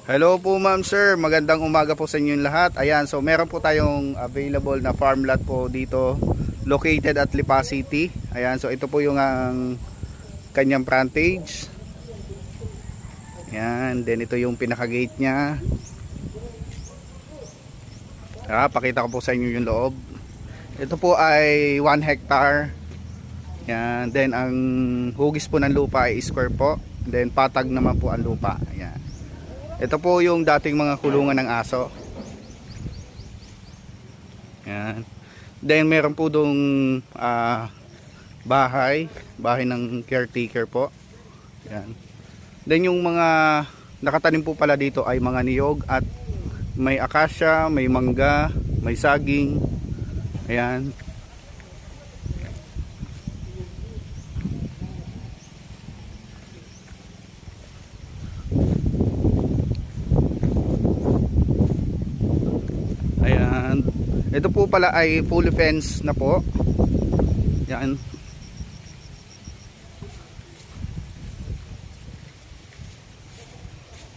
Hello po ma'am sir, magandang umaga po sa inyong lahat. Ayan, so meron po tayong available na farm lot po dito located at Lipa City. Ayan, so ito po yung ang kanyang frontage. Ayan, then ito yung pinaka gate nya. Pakita ko po sa inyo yung loob. Ito po ay 1 hectare. Ayan, then ang hugis po ng lupa ay square po. Then patag naman po ang lupa. Ayan. Ito po yung dating mga kulungan ng aso. Yan. Then meron po dong bahay ng caretaker po. Yan. Then yung mga nakatanim po pala dito ay mga niyog at may akasya, may mangga, may saging. Ayan. Ayan. Ito po pala ay fully fenced na po. Yan.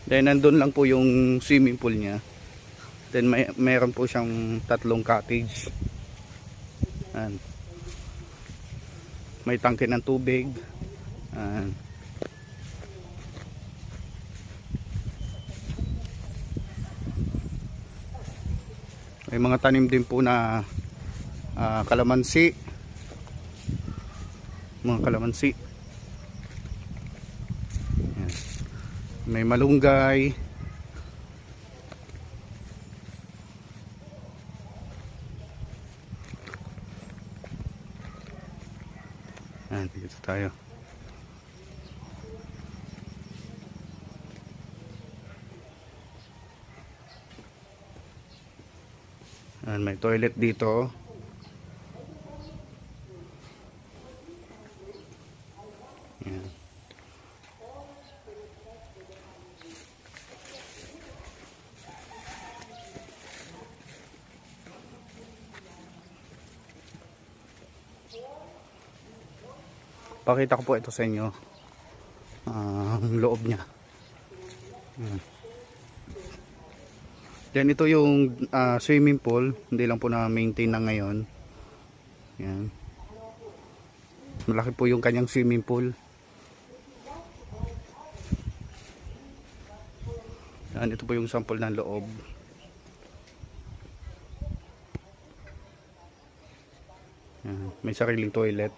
Then nandun lang po yung swimming pool niya. Then mayroon po siyang 3 cottage. Ayan. May tangke ng tubig. Ayan. May mga tanim din po na kalamansi. Mga kalamansi. Ayan. May malunggay. Ayan, dito tayo. Ayan, may toilet dito. Ayan. Pakita ko po ito sa inyo ang loob niya. Ayan. Then ito yung swimming pool, hindi lang po na maintain na ngayon. Yan. Malaki po yung kanyang swimming pool. Yan, ito po yung sample ng loob. Yan, may sariling toilet.